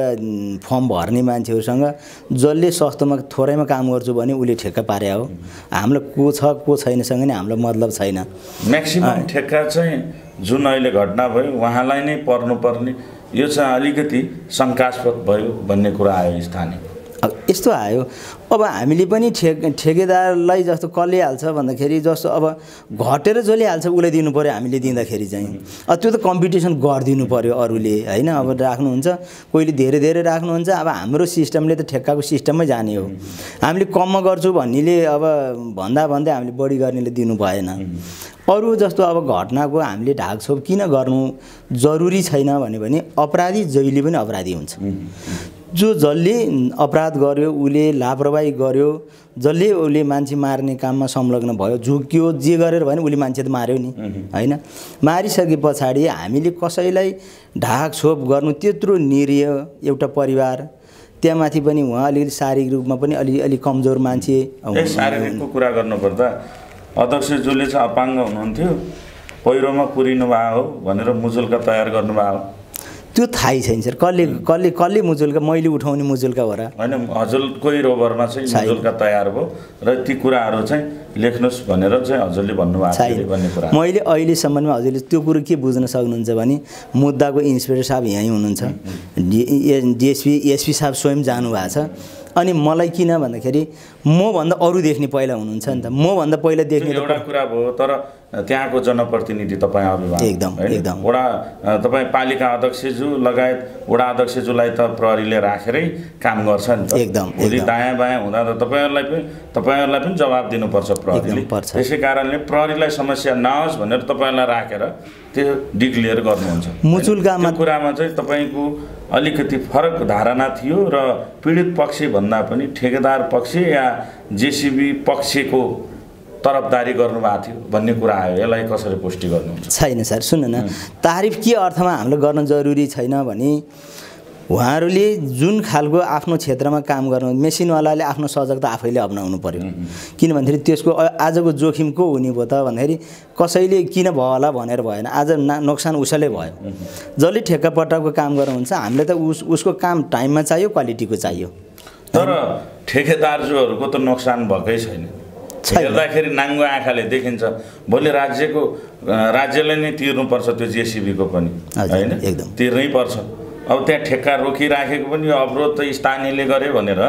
फर्म भर्ने मान्छेहरूसँग जसले सस्तोमा थोरैमा काम गर्छु भने उसले ठेक्का पारे हो हामीलाई को छ को छैनसँग नि हामीलाई मतलब छैन म्याक्सिमम ठेक्का चाहिँ जुन अहिले घटना भयो उहाँलाई नै पर्नुपर्ने यो चाहिँ अलिकति शङ्कास्पद भयो भन्ने कुरा आयो स्थानीय अब यस्तो आयो अब हामीले पनि ठेकेदारलाई जस्तो कसले हाल्छ भन्दाखेरि जस्तो अब घटेर जसले हाल्छ उसलाई दिनु पर्यो हामीले दिँदाखेरि चाहिँ त्यो त कम्पिटिसन गरिदिनु पर्यो अरूले होइन अब राख्नुहुन्छ कोहीले धेरै धेरै राख्नुहुन्छ अब हाम्रो सिस्टमले त ठेक्काको सिस्टममै जाने हो हामीले कममा गर्छु भन्नेले अब भन्दा भन्दै हामीले बढी गर्नेले दिनु भएन अरू जस्तो अब घटनाको हामीले ढाकछोप किन गर्नु जरुरी छैन भने अपराधी जहिले पनि अपराधी हुन्छ जसले अपराध गर्यो उसले लापरवाही गर्यो जसले उसले मान्छे मार्ने काममा संलग्न भयो झुक्यो जे गरेर भने उसले मान्छे त मार्यो नि होइन मारिसके पछाडि हामीले कसैलाई ढाकछोप गर्नु त्यत्रो निरीह एउटा परिवार त्यहाँमाथि पनि उहाँ अलिकति शारीरिक रूपमा पनि अलि कमजोर मान्छे शारीरिकको कुरा गर्नुपर्दा अध्यक्षज्यूले चाहिँ अपाङ्ग हुनुहुन्थ्यो पहिरोमा पुरिनु भयो हो भनेर मुजुल्का तयार गर्नुभयो त्यो थाहै छैन सर कसले मुजुल्का मैले उठाउने मुजुल्का हो र होइन हजुरकै रोभरमा चाहिँ मुजुल्का तयार भयो र ती कुराहरू चाहिँ लेख्नुहोस् भनेर चाहिँ हजुरले भन्नुभएको थियो भन्ने कुरा मैले अहिलेसम्ममा हजुरले त्यो कुरो के बुझ्न सक्नुहुन्छ भने मुद्दाको इन्सपेक्टर साहब यहीँ हुनुहुन्छ एसपी साहब स्वयं जानुभएको छ अनि मलाई किन भन्दाखेरि मभन्दा अरू देख्ने पहिला हुनुहुन्छ नि त मभन्दा पहिला देख्ने एउटा कुरा भयो तर त्यहाँको जनप्रतिनिधि तपाईँ अभिभावक एकदम वडा तपाईँ पालिका अध्यक्षज्यू लगायत वडा अध्यक्षज्यूलाई त प्रहरीले राखेरै काम गर्छ नि त एकदम भोलि दायाँ बायाँ हुँदा त तपाईँहरूलाई पनि जवाब दिनुपर्छ प्रहरीले त्यसै कारणले प्रहरीलाई समस्या नहोस् भनेर तपाईँलाई राखेर त्यो डिक्लेयर गर्नुहुन्छ मुचुल्कामा कुरामा चाहिँ तपाईँको अलिकति फरक धारणा थियो र पीडित पक्ष भन्दा पनि ठेकेदार पक्ष या जेसीबी पक्षको तरफदारी गर्नुभएको थियो भन्ने कुरा आयो यसलाई कसरी पुष्टि गर्नुहुन्छ छैन सर सुन्नु न तारिफ के अर्थमा हामीले गर्न जरुरी छैन भने उहाँहरूले जुन खालको आफ्नो क्षेत्रमा काम गर्नु मेसिनवालाले आफ्नो सजगता आफैले अपनाउनु पर्यो किन भन्दाखेरि त्यसको आजको जोखिम को हुने भयो त भन्दाखेरि कसैले किन भयो होला भनेर भएन आज नोक्सान उसैले भयो जसले ठेक्कापट्टाको काम गर्नुहुन्छ हामीले त उसको काम टाइममा चाहियो क्वालिटीको चाहियो तर ठेकेदारजुहरूको त नोक्सान भएकै छैन हेर्दाखेरि नाङ्गो आँखाले देखिन्छ भोलि राज्यले नै तिर्नुपर्छ त्यो जेसीबीको पनि होइन तिर्नै पर्छ अब त्यहाँ ठेक्का रोकिराखेको पनि यो अवरोध त स्थानीयले गरे भनेर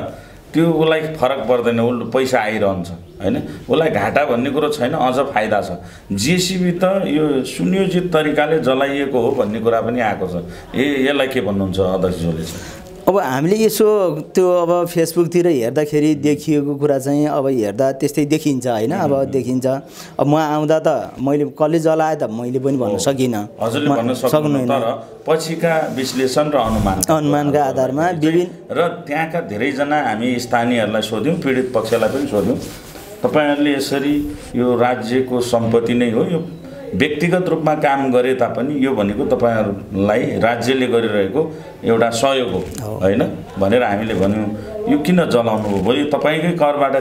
त्यो उसलाई फरक पर्दैन पैसा आइरहन्छ होइन उसलाई घाटा भन्ने कुरो छैन अझ फाइदा छ जेसीबी त यो सुनियोजित तरिकाले जलाइएको हो भन्ने कुरा पनि आएको छ यसलाई के भन्नुहुन्छ अध्यक्षज्यूले चाहिँ अब हामीले यसो त्यो अब फेसबुकतिर हेर्दाखेरि देखिएको कुरा चाहिँ अब हेर्दा त्यस्तै देखिन्छ होइन अब देखिन्छ अब म आउँदा त मैले कसले जलाए त मैले पनि भन्न सकिनँ हजुरले भन्न सक्नुहुन्न तर पछिका विश्लेषण र अनुमानका आधारमा विभिन्न र त्यहाँका धेरैजना हामी स्थानीयहरूलाई सोध्यौँ पीडित पक्षलाई पनि सोध्यौँ तपाईँहरूले यसरी यो राज्यको सम्पत्ति नै हो यो व्यक्तिगत रूपमा काम गरे तापनि यो भनेको तपाईँहरूलाई राज्यले गरिरहेको एउटा सहयोग हो होइन भनेर हामीले भन्यौँ यो किन जलाउनु हो भोलि तपाईँकै करबाट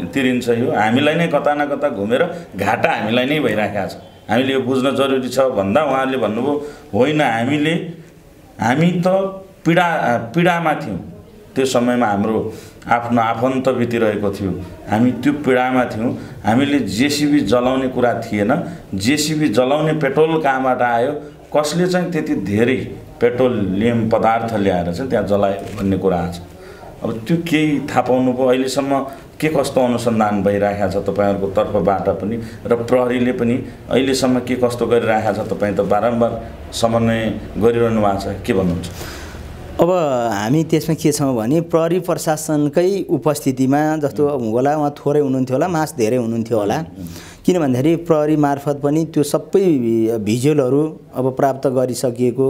तिरिन्छ यो हामीलाई नै कता न कता घुमेर घाटा हामीलाई नै भइराखेको छ हामीले यो बुझ्न जरुरी छ भन्दा उहाँहरूले भन्नुभयो होइन हामी त पीडामा थियौँ त्यो समयमा हाम्रो आफ्नो आफन्त बितिरहेको थियो हामी त्यो पीडामा थियौँ हामीले जेसीबी जलाउने कुरा थिएन जेसीबी जलाउने पेट्रोल कहाँबाट आयो कसले चाहिँ त्यति धेरै पेट्रोलियम पदार्थ ल्याएर चाहिँ त्यहाँ जलायो भन्ने कुरा आछ अब त्यो केही थाहा पाउनु भयो अहिलेसम्म के कस्तो अनुसन्धान भइरहेको छ तपाईँहरूको तर्फबाट पनि र प्रहरीले पनि अहिलेसम्म के कस्तो गरिरहेको छ तपाईँ त बारम्बार समन्वय गरिरहनु भएको छ के भन्नुहुन्छ अब हामी त्यसमा के छौँ भने प्रहरी प्रशासनकै उपस्थितिमा जस्तो होला उहाँ थोरै हुनुहुन्थ्यो होला मास धेरै हुनुहुन्थ्यो होला किन भन्दाखेरि प्रहरी मार्फत पनि त्यो सबै भिजुअलहरू अब प्राप्त गरिसकिएको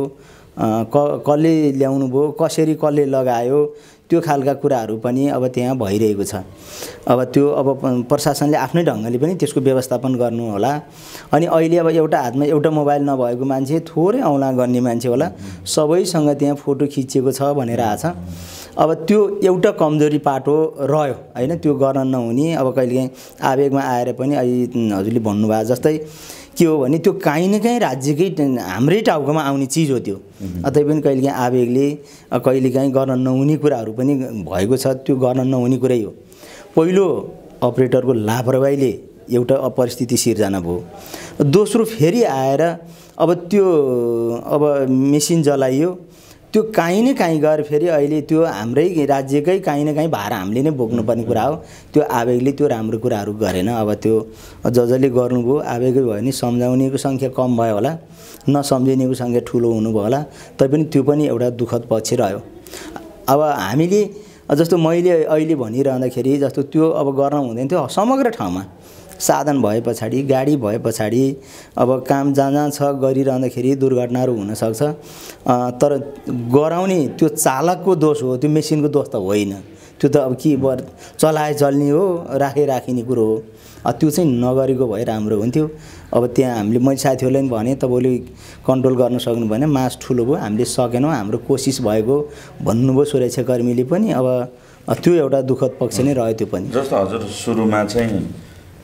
कसले ल्याउनु भयो कसरी कसले लगायो त्यो खालका कुराहरू पनि अब त्यहाँ भइरहेको छ अब त्यो अब प्रशासनले आफ्नै ढङ्गले पनि त्यसको व्यवस्थापन गर्नु होला अनि अहिले अब एउटा हातमा एउटा मोबाइल नभएको मान्छे थोरै औँला गर्ने मान्छे होला सबैसँग त्यहाँ फोटो खिचेको छ भनेर आछ अब त्यो एउटा कमजोरी पाटो रह्यो हैन त्यो गर्न नहुने अब कहिलेकाहीँ आवेगमा आएर पनि अहिले हजुरले भन्नुभयो जस्तै के हो भने त्यो काहीँ न काहीँ राज्यकै हाम्रै टाउकोमा आउने चिज हो त्यो अतै पनि कहिलेकाहीँ आवेगले कहिलेकाहीँ गर्न नहुने कुराहरू पनि भएको छ त्यो गर्न नहुने कुरै हो पहिलो अपरेटरको लापरवाहीले एउटा परिस्थिति सिर्जना भयो दोस्रो फेरि आएर अब त्यो अब मेसिन जलाइयो त्यो काहीँ न काहीँ गएर फेरि अहिले त्यो हाम्रै राज्यकै काहीँ न काहीँ भार हामीले नै बोक्नुपर्ने कुरा हो त्यो आवेगले त्यो राम्रो कुराहरू गरेन अब त्यो जसले गर्नुभयो आवेगै भयो भने सम्झाउनेको सङ्ख्या कम भयो होला नसम्झिनेको सङ्ख्या ठुलो हुनुभयो होला तैपनि त्यो पनि एउटा दुःखद पक्ष रह्यो अब हामीले जस्तो मैले अहिले भनिरहँदाखेरि जस्तो त्यो अब गर्न हुँदैन थियो समग्र ठाउँमा साधन भए पछाडि गाडी भए पछाडि अब काम जहाँ छ गरिरहँदाखेरि दुर्घटनाहरू हुनसक्छ तर गराउने त्यो चालकको दोष हो त्यो मेसिनको दोष त होइन त्यो त अब के चलाए चल्ने हो राखिने कुरो हो त्यो चाहिँ नगरेको भए राम्रो हुन्थ्यो अब त्यहाँ हामीले मैले साथीहरूलाई पनि भने तपाईँले कन्ट्रोल गर्न सक्नु भएन मास ठुलो भयो हामीले सकेनौँ हाम्रो कोसिस भएको भन्नुभयो सुरक्षाकर्मीले पनि अब त्यो एउटा दुःखद पक्ष नै रह्यो त्यो पनि जस्तो हजुर सुरुमा चाहिँ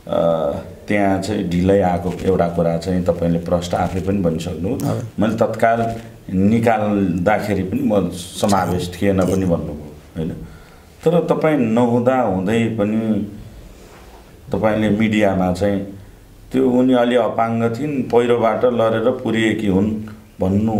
त्यहाँ चाहिँ ढिलै आएको एउटा कुरा चाहिँ तपाईँले प्रश्न आफै पनि भनिसक्नु मैले तत्काल निकाल्दाखेरि पनि म समावेश थिएन पनि भन्नुभयो होइन। तर तपाईँ नहुँदा हुँदै पनि तपाईँले मिडियामा चाहिँ त्यो उनी अलि अपाङ्ग थिइन्, पहिरोबाट लडेर पुरिएकी हुन् भन्नु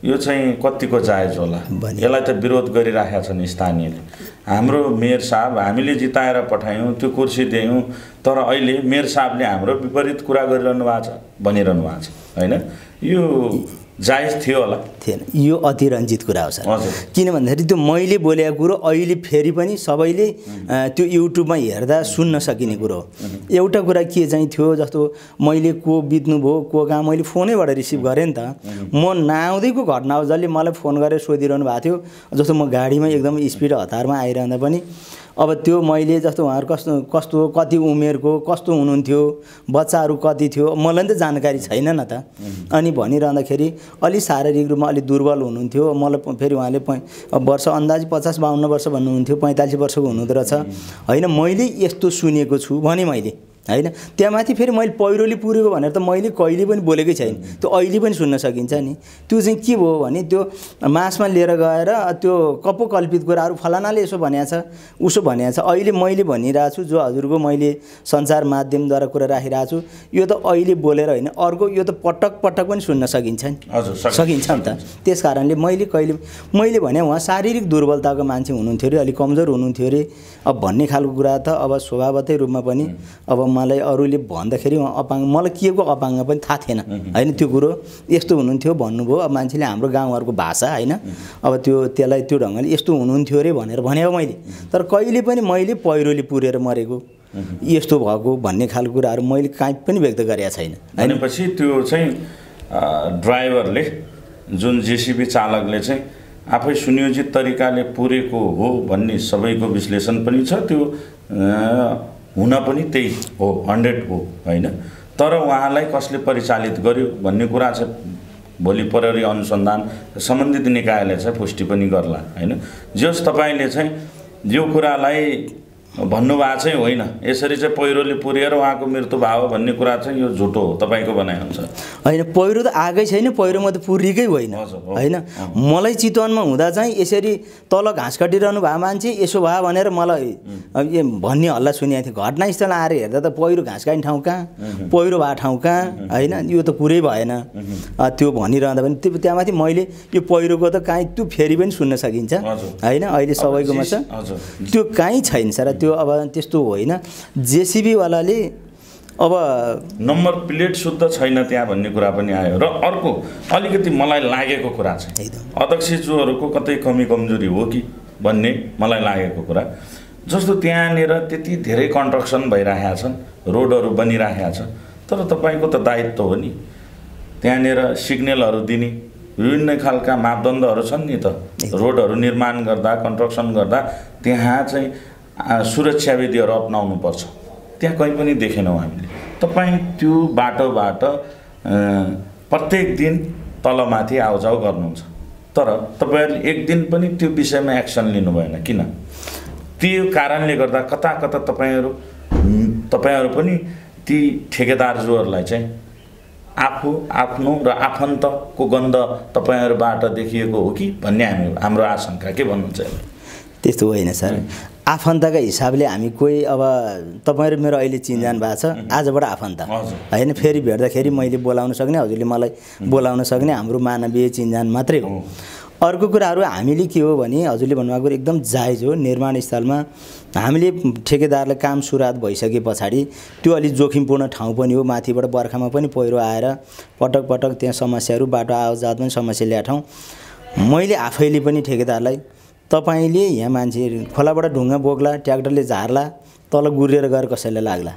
यो चाहिँ कतिको जायज होला? यसलाई त विरोध गरिराखेका छन् स्थानीयले। हाम्रो मेयर साहब हामीले जिताएर पठायौँ, त्यो कुर्सी दियौँ, तर अहिले मेयर साहबले हाम्रो विपरीत कुरा गरिरहनु भएको छ भनिरहनु भएको छ होइन। यो जायज थियो होला? थिएन। यो अतिरञ्जित कुरा हो सर। हजुर। किन भन्दाखेरि त्यो मैले बोलेको कुरो अहिले फेरि पनि सबैले त्यो युट्युबमा हेर्दा सुन्न सकिने कुरो हो। एउटा कुरा के चाहिँ थियो, जस्तो मैले को बित्नुभयो को कहाँ मैले फोनैबाट रिसिभ गरेँ नि त। म नआउँदैको घटना हो, जसले मलाई फोन गरेर सोधिरहनु भएको थियो। जस्तो म गाडीमा एकदम स्पिड हतारमा आइरहँदा पनि अब त्यो मैले जस्तो उहाँहरू कस्तो कति उमेरको कस्तो हुनुहुन्थ्यो, बच्चाहरू कति थियो, मलाई त जानकारी छैन न त। अनि भनिरहँदाखेरि अलि शारीरिक रूपमा अलि दुर्बल हुनुहुन्थ्यो। मलाई फेरि उहाँले वर्ष अन्दाज 50-52 वर्ष भन्नुहुन्थ्यो, 45 वर्षको हुनुहुँदो रहेछ होइन। मैले यस्तो सुनेको छु भने मैले होइन। त्यहाँमाथि फेरि मैले पहिरोले पुरेको भनेर त मैले कहिले पनि बोलेकै छैन। त्यो अहिले पनि सुन्न सकिन्छ नि। त्यो चाहिँ के भयो भने त्यो मासमा लिएर गएर त्यो कपोकल्पित कुराहरू फलानाले यसो भनेको छ उसो भनेको छ। अहिले मैले भनिरहेको छु, जो हजुरको मैले सञ्चार माध्यमद्वारा कुरा राखिरहेको छु, यो त अहिले बोलेर होइन, अर्को यो त पटक पटक पनि सुन्न सकिन्छ नि। हजुर सकिन्छ नि त। त्यस कारणले मैले भने उहाँ शारीरिक दुर्बलताको मान्छे हुनुहुन्थ्यो अरे, अलिक कमजोर हुनुहुन्थ्यो अरे। अब भन्ने खालको कुरा त अब स्वभावतै रूपमा पनि अब मलाई अरूले भन्दाखेरि अपाङ्ग, मलाई के को अपाङ्ग पनि थाहा थिएन होइन। त्यो कुरो यस्तो हुनुहुन्थ्यो भन्नुभयो। अब मान्छेले हाम्रो गाउँहरूको भाषा होइन, अब त्यसलाई त्यो ढङ्गले यस्तो हुनुहुन्थ्यो अरे भनेर भनेको मैले। तर कहिले पनि मैले पहिरोले पुरेर मरेको यस्तो भएको भन्ने खालको कुराहरू मैले काहीँ पनि व्यक्त गरेका छैन। भनेपछि त्यो चाहिँ ड्राइभरले जुन जेसिबी चालकले चाहिँ आफै सुनियोजित तरिकाले पुरेको हो भन्ने सबैको विश्लेषण पनि छ। त्यो हुन पनि त्यही हो, 100 हो होइन। तर उहाँलाई कसले परिचालित गर्यो भन्ने कुरा चाहिँ भोलि प्रहरी अनुसन्धान सम्बन्धित निकायले चाहिँ पुष्टि पनि गर्ला होइन। जस तपाईँले चाहिँ यो कुरालाई भन्नुभएको चाहिँ होइन, यसरी चाहिँ पहिरोले पुरेर उहाँको मृत्यु भयो भन्ने कुरा चाहिँ यो झुटो हो, तपाईँको भनाइ हुन्छ होइन। पहिरो त आएकै छैन, पहिरोमा त पुरेकै होइन होइन। मलाई चितवनमा हुँदा चाहिँ यसरी तल घाँस काटिरहनु भएको मान्छे यसो भयो भनेर मलाई भन्ने हल्ला सुनेको थियो। घटनास्थल आएर हेर्दा त पहिरो घाँस काट्ने ठाउँ कहाँ, पहिरो भएको ठाउँ कहाँ होइन। यो त पुरै भएन त्यो भनिरहँदा पनि। त्यहाँमाथि मैले यो पहिरोको त काहीँ त्यो फेरि पनि सुन्न सकिन्छ होइन। अहिले सबैकोमा छ, त्यो काहीँ छैन सर। त्यो अब त्यस्तो होइन। जेसिबीवालाले अब नम्बर प्लेट शुद्ध छैन त्यहाँ भन्ने कुरा पनि आयो। र अर्को अलिकति मलाई लागेको कुरा चाहिँ अध्यक्षज्यूहरूको कतै कमी कमजोरी हो कि भन्ने मलाई लागेको कुरा, जस्तो त्यहाँनिर त्यति धेरै कन्स्ट्रक्सन भइरहेका छन्, रोडहरू बनिरहेका छ, तर तपाईँको त दायित्व हो नि त्यहाँनिर सिग्नलहरू दिने, विभिन्न खालका मापदण्डहरू छन् नि त। रोडहरू निर्माण गर्दा कन्स्ट्रक्सन गर्दा त्यहाँ चाहिँ सुरक्षा विधिहरू अपनाउनुपर्छ। त्यहाँ कहीँ पनि देखेनौँ हामीले। तपाईँ त्यो बाटोबाट प्रत्येक दिन तलमाथि आउजाउ गर्नुहुन्छ, तर तपाईँहरूले एक दिन पनि त्यो विषयमा एक्सन लिनु भएन। किन? त्यो कारणले गर्दा कता कता तपाईँहरू पनि ती ठेकेदारज्यूहरूलाई चाहिँ आफ्नो र आफन्तको गन्ध तपाईँहरूबाट देखिएको हो कि भन्ने हाम्रो आशंका। के भन्नुहुन्छ? त्यस्तो होइन सर। आफन्तका हिसाबले हामी कोही अब तपाईँहरू मेरो अहिले चिनजान भएको छ, आजबाट आफन्त होइन। फेरि भेट्दाखेरि मैले बोलाउन सक्ने, हजुरले मलाई बोलाउन सक्ने हाम्रो मानवीय चिनजान मात्रै हो। अर्को कुराहरू हामीले के हो भने हजुरले भन्नुभएको एकदम जायज हो। निर्माण स्थलमा हामीले ठेकेदारले काम सुरुवात भइसके पछाडि त्यो अलिक जोखिमपूर्ण ठाउँ पनि हो। माथिबाट बर्खामा पनि पहिरो आएर पटक पटक त्यहाँ समस्याहरू, बाटो आवाजात पनि समस्या ल्याएको ठाउँ। मैले आफैले पनि ठेकेदारलाई तपाईँले यहाँ मान्छे खोलाबाट ढुङ्गा बोक्ला, ट्र्याक्टरले झार्ला, तल गुरेर गएर कसैलाई लाग्ला,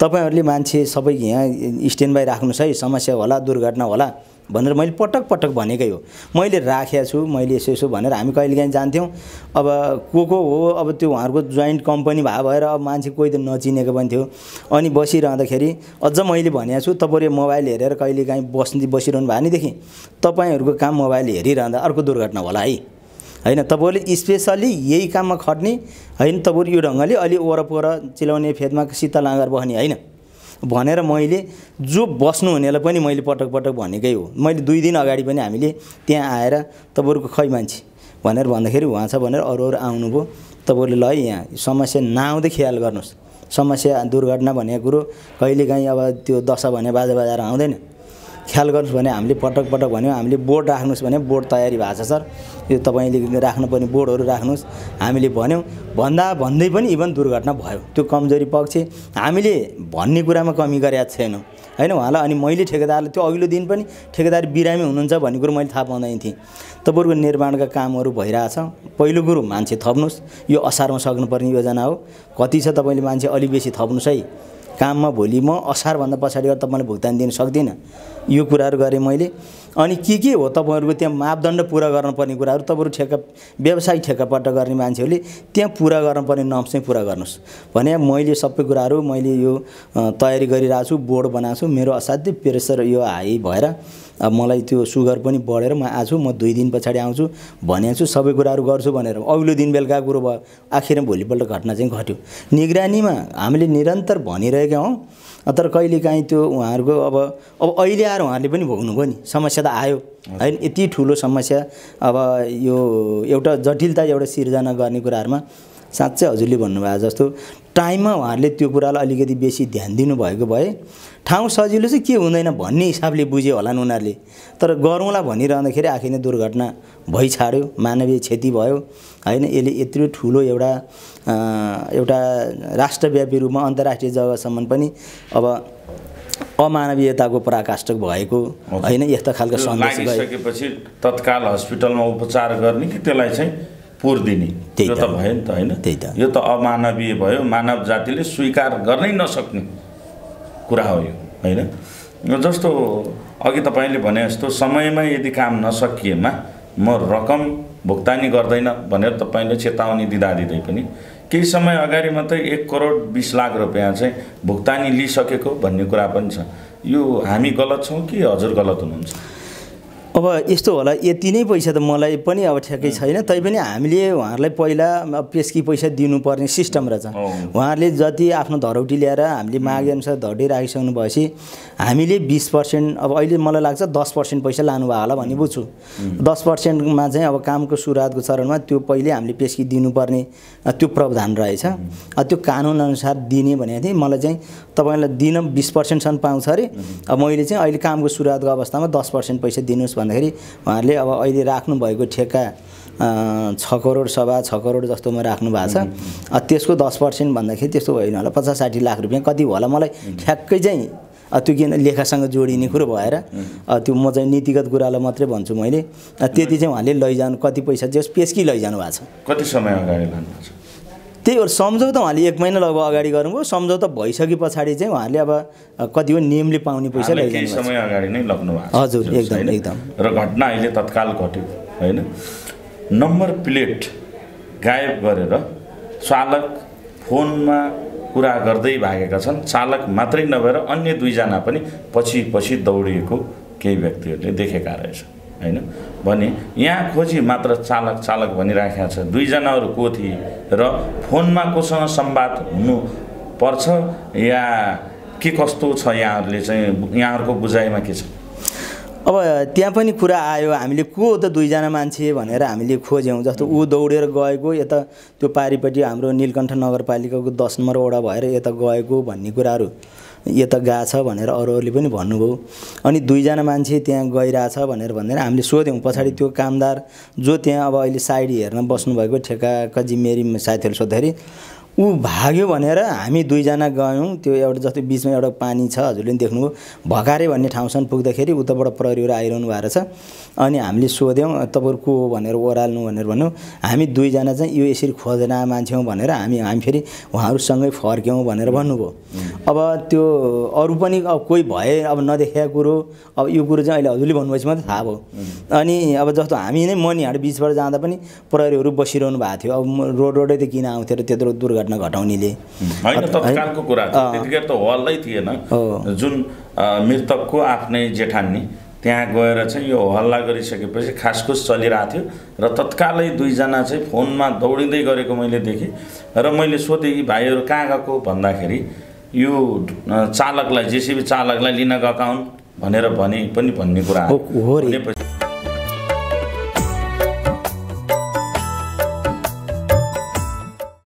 तपाईँहरूले मान्छे सबै यहाँ स्ट्यान्ड बाई राख्नुहोस् है, समस्या होला, दुर्घटना होला भनेर मैले पटक पटक भनेकै हो। मैले राखेको छु, मैले यसो भनेर हामी कहिलेकाहीँ जान्थ्यौँ। अब को हो, अब त्यो उहाँहरूको जोइन्ट कम्पनी भएर अब मान्छे कोही त नचिनेको पनि थियो। अनि बसिरहँदाखेरि अझ मैले भनेको छु, तपाईँहरू मोबाइल हेरेर कहिलेकाहीँ बसिरहनु भयो भनेदेखि तपाईँहरूको काम मोबाइल हेरिरहँदा अर्को दुर्घटना होला है होइन। तपाईँहरूले स्पेसल्ली यही काममा खट्ने होइन, तपाईँहरू यो ढङ्गले अलि वरपर चिलाउने फेदमा शीतल आँगर बस्ने होइन। भनेर मैले जो बस्नु हुनेलाई पनि मैले पटक पटक भनेकै हो। मैले 2 दिन अगाडि पनि हामीले त्यहाँ आएर तपाईँहरूको खै मान्छे भनेर भन्दाखेरि उहाँ छ भनेर अरू आउनुभयो। तपाईँहरूले ल यहाँ समस्या नआउँदै ख्याल गर्नुहोस्, समस्या दुर्घटना भनेको कुरो कहिलेकाहीँ अब त्यो दशा भने बाजा बजाएर आउँदैन, ख्याल गर्नुहोस् भने हामीले पटक पटक भन्यौँ। हामीले बोर्ड राख्नुहोस् भने बोर्ड तयारी भएको छ सर, यो तपाईँले राख्नुपर्ने बोर्डहरू राख्नुहोस् हामीले भन्यौँ। भन्दै पनि इभन दुर्घटना भयो। त्यो कमजोरी पक्ष हामीले भन्ने कुरामा कमी गरेका छैनौँ हैन उहाँलाई। अनि मैले ठेकेदारले त्यो अघिल्लो दिन पनि ठेकेदार बिरामी हुनुहुन्छ भन्ने कुरो मैले थाहा पाउँदैन थिएँ। तपाईँहरूको निर्माणका कामहरू भइरहेछ। पहिलो कुरो मान्छे थप्नुहोस्, यो असारमा सक्नुपर्ने योजना हो। कति छ तपाईँले मान्छे अलि बेसी थप्नुहोस् है काममा। भोलि म असारभन्दा पछाडि गएर तपाईँलाई भुक्तानी दिन सक्दिनँ। यो कुराहरू गरेँ मैले। अनि के हो तपाईँहरूको त्यहाँ मापदण्ड पुरा गर्नुपर्ने कुराहरू तपाईँहरू व्यवसायिक ठेक्कापट्टा गर्ने मान्छेहरूले त्यहाँ पुरा गर्नुपर्ने नर्म्स चाहिँ पुरा गर्नुहोस् भने मैले सबै कुराहरू मैले यो तयारी गरिरहेको छु। बोर्ड बनाएको छु। मेरो असाध्यै प्रेसर यो हाई भएर अब मलाई त्यो सुगर पनि बढेर म आज म 2 दिन पछाडि आउँछु भनेको छु, सबै कुराहरू गर्छु भनेर अघिल्लो दिन बेलुका कुरो भयो। आखिरमा भोलिपल्ट घटना चाहिँ घट्यो। निगरानीमा हामीले निरन्तर भनिरहेका हौँ, तर कहिलेकाहीँ त्यो उहाँहरूको अब अहिले आएर उहाँहरूले पनि भोग्नुभयो नि, समस्या त आयो हैन। यति ठुलो समस्या अब यो एउटा जटिलता एउटा सिर्जना गर्ने कुराहरूमा साँच्चै हजुरले भन्नुभएको जस्तो टाइममा उहाँहरूले त्यो कुरालाई अलिकति बेसी ध्यान दिनुभएको भए ठाउँ सजिलो चाहिँ के हुँदैन भन्ने हिसाबले बुझ्यो होला उनीहरूले। तर गरौँला भनिरहँदाखेरि आखिर दुर्घटना भइछाड्यो, मानवीय क्षति भयो हैन। यसले यत्रो ठुलो एउटा राष्ट्रव्यापी रूपमा अन्तर्राष्ट्रिय जग्गासम्म पनि अब अमानवीयताको पराकाष्ठक भएको हैन। यस्ता खालको सन्देश लागिसकेपछि तत्काल हस्पिटलमा उपचार गर्ने कि त्यसलाई चाहिँ पुर दिने, यो त भयो नि त हैन। यो त अमानवीय भयो, मानव जातिले स्वीकार गर्नै नसक्ने कुरा हो यो हैन। जस्तो अघि तपाईँले भने जस्तो समयमा यदि काम नसकिएमा म रकम भुक्तानी गर्दैन भनेर तपाईँले चेतावनी दिँदै पनि केही समय अगाडि मात्रै 1 करोड 20 लाख रुपैयाँ चाहिँ भुक्तानी लिइसकेको भन्ने कुरा पनि छ। यो हामी गलत छौँ कि हजुर गलत हुनुहुन्छ? अब यस्तो होला, यति नै पैसा त मलाई पनि अब ठ्याक्कै छैन। तैपनि हामीले उहाँहरूलाई पहिला पेस्की पैसा दिनुपर्ने सिस्टम रहेछ। उहाँहरूले जति आफ्नो धरौटी ल्याएर हामीले मागेअनुसार धरौटी राखिसक्नु भएपछि हामीले 20% अब अहिले मलाई लाग्छ 10% पैसा लानुभयो होला भन्ने बुझ्छु। 10%मा चाहिँ अब कामको सुरुवातको चरणमा त्यो पहिले हामीले पेस्की दिनुपर्ने त्यो प्रावधान रहेछ। त्यो कानुनअनुसार दिने भनेको थिएँ। मलाई चाहिँ तपाईँलाई दिन 20%सम्म पाउँछ अरे। अब मैले चाहिँ अहिले कामको सुरुवातको अवस्थामा 10% पैसा दिनुहोस् भन्दाखेरि उहाँहरूले अब अहिले राख्नुभएको ठेक्का 6 करोड सवा 6 करोड जस्तोमा राख्नु भएको छ। त्यसको 10% भन्दाखेरि त्यस्तो होइन होला, 50-60 लाख रुपियाँ कति होला मलाई ठ्याक्कै चाहिँ त्यो किन लेखासँग जोडिने कुरो भएर त्यो म चाहिँ नीतिगत कुरालाई मात्रै भन्छु मैले। त्यति चाहिँ उहाँले लैजानु कति पैसा जस पेस्की लैजानु भएको छ। कति समय अगाडि लानुभएको छ? त्यही हो, सम्झौता उहाँले 1 महिना लगभग अगाडि गर्नुभयो। सम्झौता भइसके पछाडि चाहिँ उहाँहरूले अब कति हो नियमले पाउने पैसा लैजानु भएको छ। समय अगाडि नै लग्नु भएको छ। हजुर एकदम। र घटना अहिले तत्काल घट्यो हैन। नम्बर प्लेट गायब गरेर चालक फोनमा कुरा गर्दै भागेका छन्। चालक मात्रै नभएर अन्य 2 जना पनि पछि दौडिएको केही व्यक्तिहरूले देखेका रहेछ हैन। भने यहाँ खोजी मात्र चालक भनिराखेको छ। 2 जनाहरू को थिए र फोनमा कोसँग संवाद हुनु पर्छ या के कस्तो छ यहाँहरूले चाहिँ यहाँहरूको बुझाइमा के छ? अब त्यहाँ पनि कुरा आयो, हामीले को त 2 जना मान्छे भनेर हामीले खोज्यौँ। जस्तो ऊ दौडेर गएको यता त्यो पारिपट्टि हाम्रो नीलकण्ठ नगरपालिकाको 10 नम्बर वडा भएर यता गएको भन्ने कुराहरू यता गएछ भनेर अरूहरूले पनि भन्नुभयो। अनि 2 जना मान्छे त्यहाँ गइरहेछ भनेर हामीले सोध्यौँ। पछाडि त्यो कामदार जो त्यहाँ अब अहिले साइड हेर्न बस्नुभएको ठेक्काका जिम्मेवारी साथीहरूले सोद्धाखेरि ऊ भाग्यो भनेर हामी 2 जना गयौँ। त्यो एउटा जस्तो बिचमा एउटा पानी छ, हजुरले पनि देख्नुभयो, भकारे भन्ने ठाउँसम्म पुग्दाखेरि उताबाट प्रहरीहरू आइरहनु भएको रहेछ। अनि हामीले सोध्यौँ तपाईँहरू को हो भनेर ओह्राल्नु भनेर भन्यौँ। हामी 2 जना चाहिँ यो यसरी खोज्न मान्छे हौँ भनेर हामी फेरि उहाँहरूसँगै फर्क्यौँ भनेर भन्नुभयो। अब त्यो अरू पनि अब कोही भए अब नदेखेको कुरो, अब यो कुरो चाहिँ अहिले हजुरले भन्नुभएपछि मात्रै थाहा भयो। अनि अब जस्तो हामी नै मनिहाट बिचबाट जाँदा पनि प्रहरीहरू बसिरहनु भएको थियो। अब रोडै त किन आउँथ्यो र त्यत्रो दुर्घटना घटाउनेले हैन। तत्कालको कुरा त्यतिखेर त हल्लै थिएन। जुन मृतकको आफ्नै जेठानी त्यहाँ गएर चाहिँ यो हल्ला गरिसकेपछि खासखुस चलिरहेको थियो र तत्कालै 2 जना चाहिँ फोनमा दौडिँदै गरेको मैले देखेँ। र मैले सोधेँ यी भाइहरू कहाँ गएको भन्दाखेरि यो चालकलाई जेसीबी चालकलाई लिन गएका हुन् भनेर भन्ने कुरा हो रे।